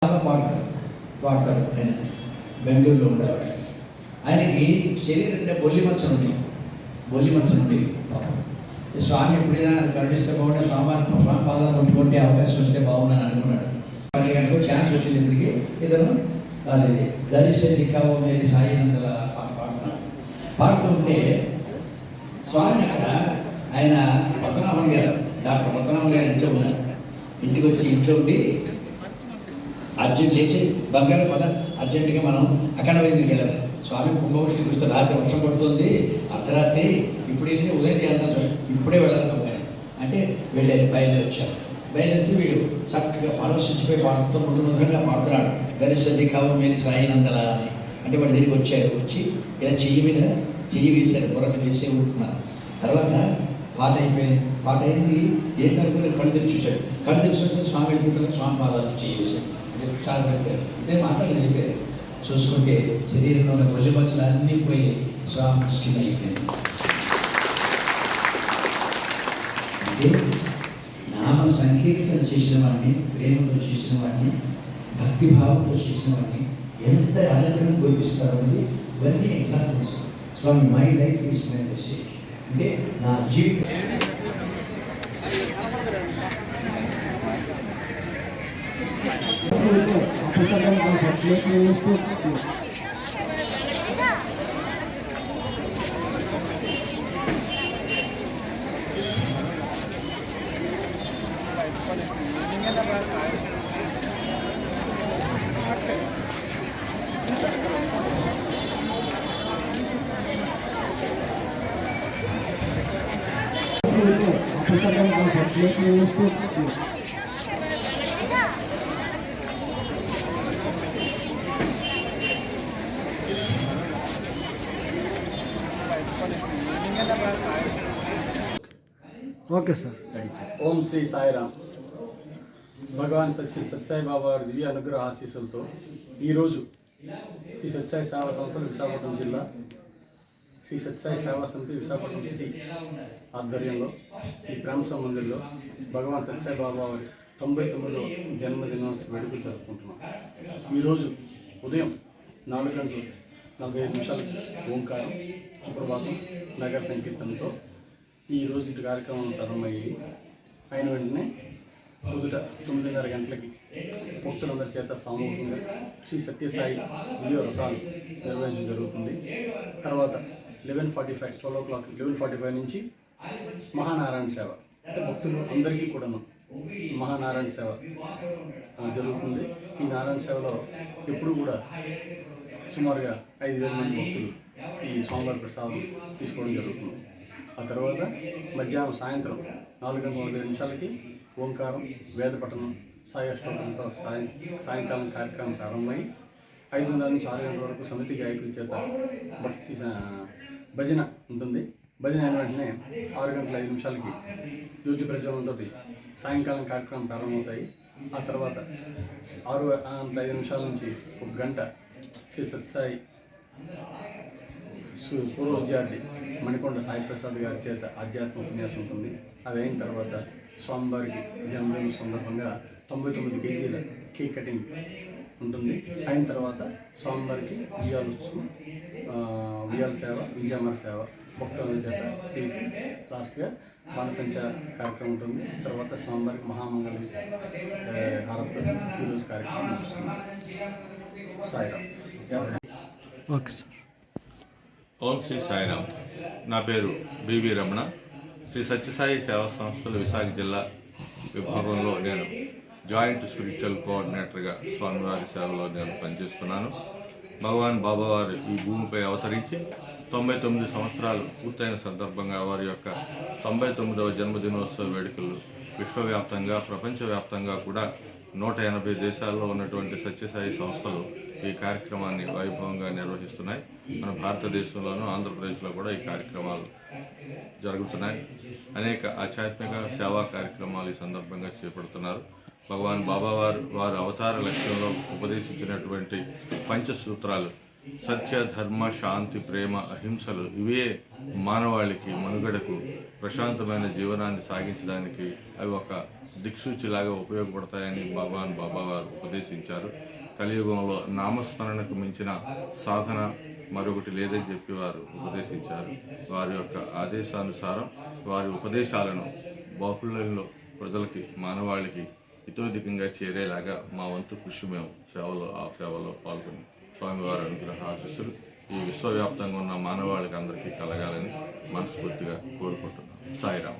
చాలా పాడతారు ఆయన బెంగళూరులో ఉండేవాడు. ఆయనకి శరీరం అంటే బొల్లి మచ్చ నుండి పాపం స్వామి ఎప్పుడైనా కరుణిస్తే బాగుంటే స్వామి పాదాలు పట్టుకుంటే అవకాశం వస్తే బాగుందని అనుకున్నాడు. 10 గంటలకు ఛాన్స్ వచ్చింది. ఇద్దరికి ఇతను అది దర్శన దిక్కావో మేరీ సాయి నందల పాడుతుంటే స్వామి అక్కడ ఆయన పద్మనాభం గారు డాక్టర్ పద్మనాభం గారు ఇంట్లో ఉన్నారు. ఇంటికి వచ్చి ఇంట్లో ఉండి అర్జెంట్ లేచి బంగారు పద అర్జెంటుగా మనం అక్కడ వైద్యుకి వెళ్ళాలి. స్వామి కుంభవృష్టి చూస్తే రాత్రి వర్షం పడుతుంది, అర్ధరాత్రి ఇప్పుడు ఏంటి ఉదయం చేద్దాం, ఇప్పుడే వెళ్ళాలి బంగారు అంటే బయలుదేరి వచ్చారు. బయలుదేరి వీడు చక్కగా పరవశించిపోయి పాడుతూ ముద్రగా పాడుతున్నాడు. గరిష్ఠి కావు మేరీ సాయి నందల అని అంటే వాడు తిరిగి వచ్చారు. వచ్చి ఇలా చెయ్యి వేశారు, బుర్ర మీద వేసే ఊరుకున్నారు. తర్వాత పాట అయింది. ఏంటనుకుని కళ్ళు తెరిచి చూశాడు. కళ్ళు తెరిచి వస్తే స్వామి వెళ్ళిపోతున్న స్వామి పాదాలు చెయ్యి వేశాడు. చాలా పెట్టారు. ఇదే మాటలు వెళ్ళిపోయారు. చూసుకుంటే శరీరంలో ఉన్న బొల్లి మచ్చలు అన్నీ పోయి స్వామి స్కిన్ అయిపోయింది. అంటే నామ సంకీర్తన చేసిన వాడిని, ప్రేమతో చేసిన వాడిని, భక్తిభావంతో చేసిన వాడిని ఎంత ఆనందం కురిపిస్తారు అనేది ఇవన్నీ examples. Swami my life is my message అంటే నా జీవితం. Okay sir. ఓం శ్రీ సాయిరామ్. భగవాన్ శ్రీ సత్యసాయి బాబా వారి దివ్య అనుగ్రహ ఆశీస్సులతో ఈరోజు శ్రీ సత్యసాయి సేవా సంస్థలు విశాఖపట్నం జిల్లా శ్రీ సత్యసాయి సేవా సమితి విశాఖపట్నం సిటీ ఆధ్వర్యంలో ఈ ప్రేమ మందిర్లో భగవాన్ సత్యసాయి బాబా వారి 99వ జన్మదినోత్సవ వేడుకలు జరుపుకుంటున్నాం. ఈరోజు ఉదయం 4:45 ఓంకారం, సుప్రభాతం, నగర సంకీర్తనతో ఈ రోజు ఇటు కార్యక్రమం ప్రారంభమయ్యాయి. అయిన వెంటనే పొద్దుట 9:30 గంటలకి భక్తులందరి చేత సామూహికంగా శ్రీ సత్యసాయి దివ్య వ్రతాలు నిర్వహించడం జరుగుతుంది. తర్వాత 11:45 నుంచి మహానారాయణ సేవ అంటే భక్తులు అందరికీ కూడాను మహానారాయణ సేవ జరుగుతుంది. ఈ నారాయణ సేవలో ఎప్పుడు కూడా సుమారుగా 5,000 మంది భక్తులు ఈ స్వామివారి ప్రసాదం తీసుకోవడం జరుగుతుంది. ఆ తర్వాత మధ్యాహ్నం సాయంత్రం 4:45 ఓంకారం, వేదపఠనం, సాయి అష్టోత్తరంతో సాయంకాలం కార్యక్రమం ప్రారంభమై 5:30 నుంచి 6 గంటల వరకు సమితి గాయకుల చేత భక్తి భజన ఉంటుంది. భజన అయిన వెంటనే 6:05 జ్యోతి ప్రజ్వలంతో సాయంకాలం కార్యక్రమం ప్రారంభమవుతాయి. ఆ తర్వాత 6:05 నుంచి 1 గంట శ్రీ సత్యసాయి పూర్వ విద్యార్థి మణికొండ సాయి ప్రసాద్ గారి చేత ఆధ్యాత్మిక ఉపన్యాసం ఉంటుంది. అది అయిన తర్వాత స్వామివారికి జన్మదినం సందర్భంగా 99 కేజీల కేక్ కటింగ్ ఉంటుంది. అయిన తర్వాత స్వామివారికి ఉయ్యాల సేవ, వింజామర సేవ భక్తుల చేత చేసి లాస్ట్గా బాణసంచార కార్యక్రమం ఉంటుంది. తర్వాత స్వామివారికి మహామంగళి హారతి ఈరోజు కార్యక్రమం వస్తుంది. సాయిరామ్. Okay sir. ఓం శ్రీ సాయిరామ్. నా పేరు బివి రమణ. శ్రీ సత్యసాయి సేవా సంస్థలు విశాఖ జిల్లా విభాగంలో నేను జాయింట్ స్పిరిచువల్ కోఆర్డినేటర్గా స్వామివారి సేవలో నేను పనిచేస్తున్నాను. భగవాన్ బాబావారు ఈ భూమిపై అవతరించి 99 సంవత్సరాలు పూర్తయిన సందర్భంగా వారి యొక్క 99వ జన్మదినోత్సవ వేడుకలు విశ్వవ్యాప్తంగా, ప్రపంచవ్యాప్తంగా కూడా 180 దేశాల్లో ఉన్నటువంటి సత్యసాయి సంస్థలు ఈ కార్యక్రమాన్ని వైభవంగా నిర్వహిస్తున్నాయి. మన భారతదేశంలోనూ ఆంధ్రప్రదేశ్లో కూడా ఈ కార్యక్రమాలు జరుగుతున్నాయి. అనేక ఆధ్యాత్మిక సేవా కార్యక్రమాలు ఈ సందర్భంగా చేపడుతున్నారు. భగవాన్ వారు అవతార లక్ష్యంలో ఉపదేశించినటువంటి పంచసూత్రాలు సత్య, ధర్మ, శాంతి, ప్రేమ, అహింసలు ఇవే మానవాళికి మనుగడకు ప్రశాంతమైన జీవనాన్ని సాగించడానికి అవి ఒక దిక్సూచిలాగా ఉపయోగపడతాయని భగవాన్ బాబా వారు ఉపదేశించారు. కలియుగంలో నామస్మరణకు మించిన సాధన మరొకటి లేదని చెప్పి వారు ఉపదేశించారు. వారి యొక్క ఆదేశానుసారం వారి ఉపదేశాలను బాహుళ్యంలో ప్రజలకి మానవాళికి హితోధికంగా చేరేలాగా మా వంతు కృషి మేము సేవలో పాల్గొని స్వామివారి అనుగ్రహ ఆశీస్సులు ఈ విశ్వవ్యాప్తంగా ఉన్న మానవాళికి అందరికీ కలగాలని మనస్ఫూర్తిగా కోరుకుంటున్నాం. సాయిరాం.